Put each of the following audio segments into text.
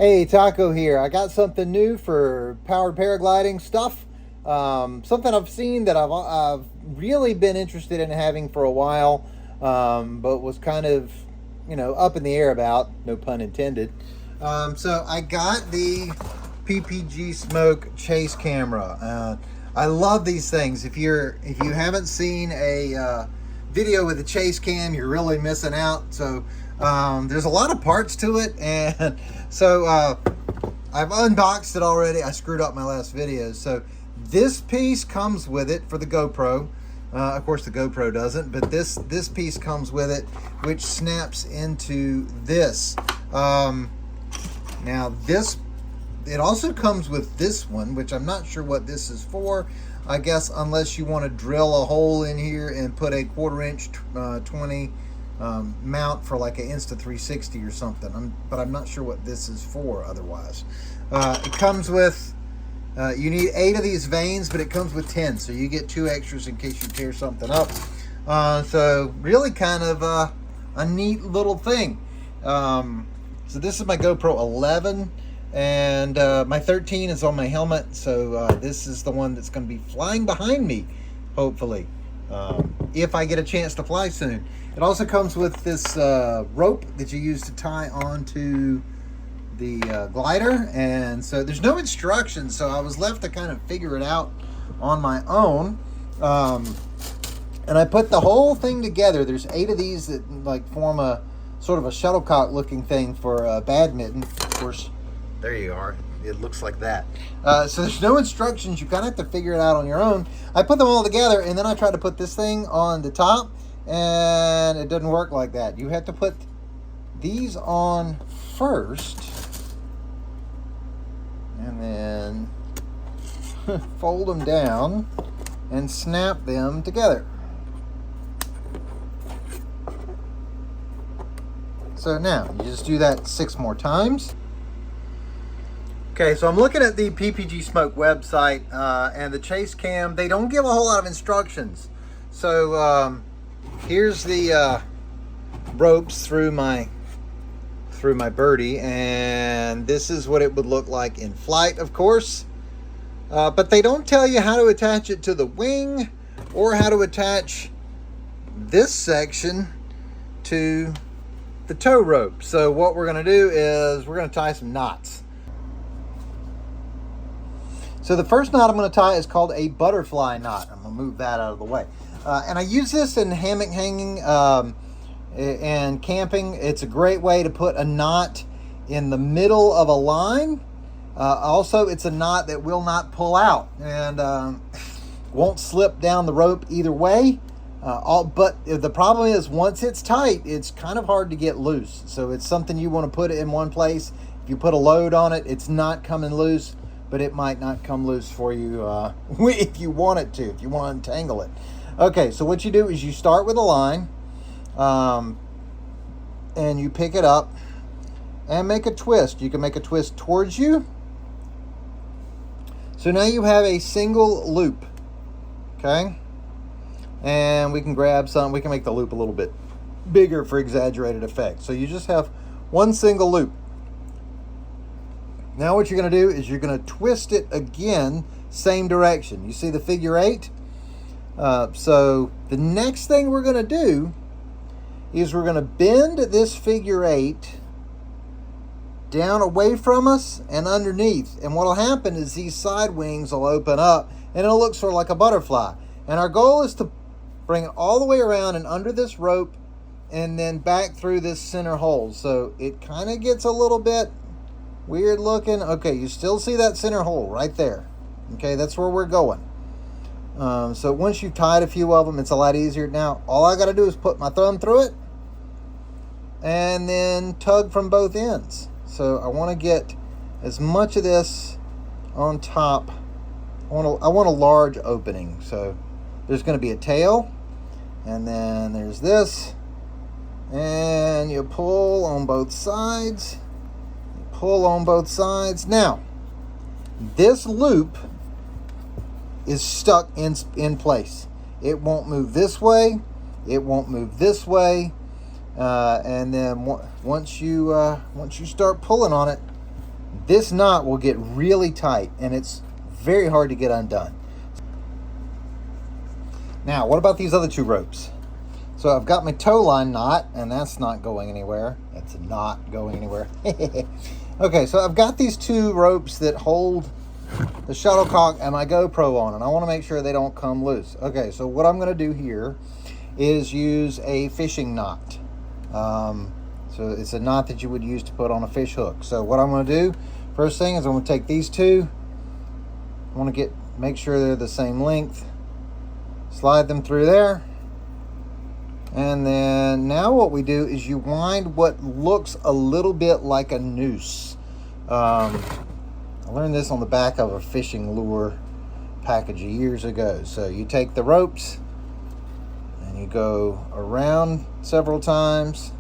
Hey, Taco here. I got something new for powered paragliding stuff. Something I've seen that I've really been interested in having for a while, but was kind of, up in the air about, no pun intended. So I got the PPG Smoke chase camera. I love these things. If you haven't seen a video with the chase cam, you're really missing out. So there's a lot of parts to it, and so I've unboxed it already. I screwed up my last video. So this piece comes with it for the GoPro. Of course the GoPro doesn't, but this piece comes with it, which snaps into this. Now it also comes with this one, which I'm not sure what this is for. I guess unless you want to drill a hole in here and put a 1/4 inch 20 mount for like an Insta360 or something. But I'm not sure what this is for otherwise. It comes with, you need 8 of these vanes, but it comes with 10. So you get 2 extras in case you tear something up. So really kind of a neat little thing. So this is my GoPro 11. And my 13 is on my helmet, so this is the one that's going to be flying behind me, hopefully, if I get a chance to fly soon. It also comes with this rope that you use to tie onto the glider, and so there's no instructions, so I was left to kind of figure it out on my own. And I put the whole thing together. There's 8 of these that like form a sort of a shuttlecock looking thing for badminton, of course. There you are. It looks like that. So there's no instructions. You kind of have to figure it out on your own. I put them all together, and then I tried to put this thing on the top, and it doesn't work like that. You have to put these on first, and then fold them down and snap them together. So now, you just do that 6 more times. Okay, so I'm looking at the PPG Smoke website and the chase cam. They don't give a whole lot of instructions. So here's the ropes through my birdie, and this is what it would look like in flight, of course. But they don't tell you how to attach it to the wing or how to attach this section to the tow rope. So what we're going to do is we're going to tie some knots. So the first knot I'm going to tie is called a butterfly knot. I'm going to move that out of the way. And I use this in hammock hanging and camping. It's a great way to put a knot in the middle of a line. Also, it's a knot that will not pull out and won't slip down the rope either way. But the problem is once it's tight, it's kind of hard to get loose. So it's something you want to put it in one place. If you put a load on it, it's not coming loose. But it might not come loose for you if you want it to, if you want to untangle it. Okay, so what you do is you start with a line, and you pick it up and make a twist. You can make a twist towards you. So now you have a single loop, okay? And we can grab some, we can make the loop a little bit bigger for exaggerated effect. So you just have one single loop. Now what you're going to do is you're going to twist it again, same direction. You see the figure 8? So the next thing we're going to do is we're going to bend this figure 8 down away from us and underneath. And what will happen is these side wings will open up and it'll look sort of like a butterfly. And our goal is to bring it all the way around and under this rope and then back through this center hole. So it kind of gets a little bit weird looking. Okay, you still see that center hole right there. Okay, that's where we're going. So once you've tied a few of them, it's a lot easier. Now, all I got to do is put my thumb through it and then tug from both ends. So I want to get as much of this on top. I want a large opening. So there's going to be a tail, and then there's this, and you pull on both sides. Pull on both sides. Now, this loop is stuck in place. It won't move this way. It won't move this way. And then once you start pulling on it, this knot will get really tight and it's very hard to get undone. Now, what about these other two ropes? So I've got my tow line knot, and that's not going anywhere. It's not going anywhere. Okay, so I've got these two ropes that hold the shuttlecock and my GoPro on, and I want to make sure they don't come loose. Okay, so what I'm going to do here is use a fishing knot. So it's a knot that you would use to put on a fish hook. So what I'm going to do, first thing is I'm going to take these two. I want to make sure they're the same length. Slide them through there. And then now what we do is you wind what looks a little bit like a noose. I learned this on the back of a fishing lure package years ago. So you take the ropes and you go around several times.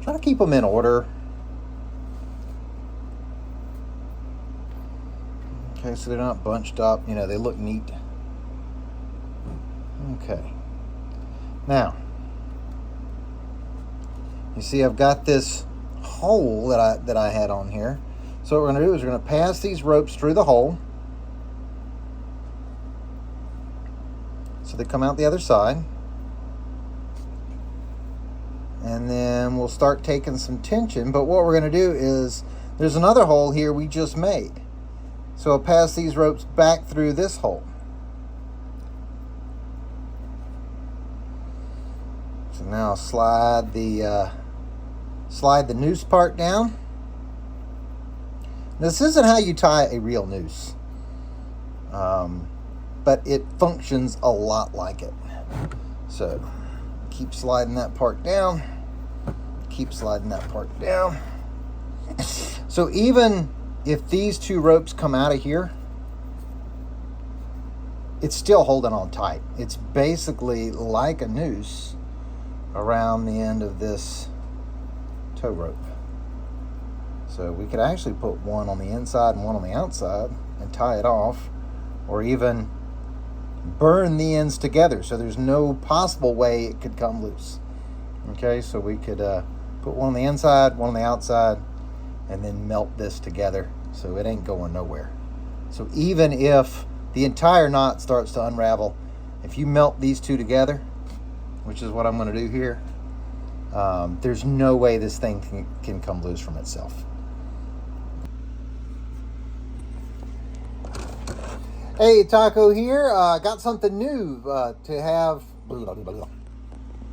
Try to keep them in order. Okay, so they're not bunched up. You know, they look neat. Okay. Now, you see I've got this hole that I had on here. So what we're going to do is we're going to pass these ropes through the hole. So they come out the other side. And then we'll start taking some tension. But what we're going to do is, there's another hole here we just made. So I'll pass these ropes back through this hole. So now I'll slide the noose part down. This isn't how you tie a real noose, but it functions a lot like it. So keep sliding that part down. Keep sliding that part down. So even if these two ropes come out of here, it's still holding on tight. It's basically like a noose around the end of this tow rope. So we could actually put one on the inside and one on the outside and tie it off, or even burn the ends together so there's no possible way it could come loose. Okay, so we could put one on the inside, one on the outside, and then melt this together so it ain't going nowhere. So even if the entire knot starts to unravel, if you melt these two together, which is what I'm going to do here, there's no way this thing can come loose from itself. Hey, Taco here. Got something new to have.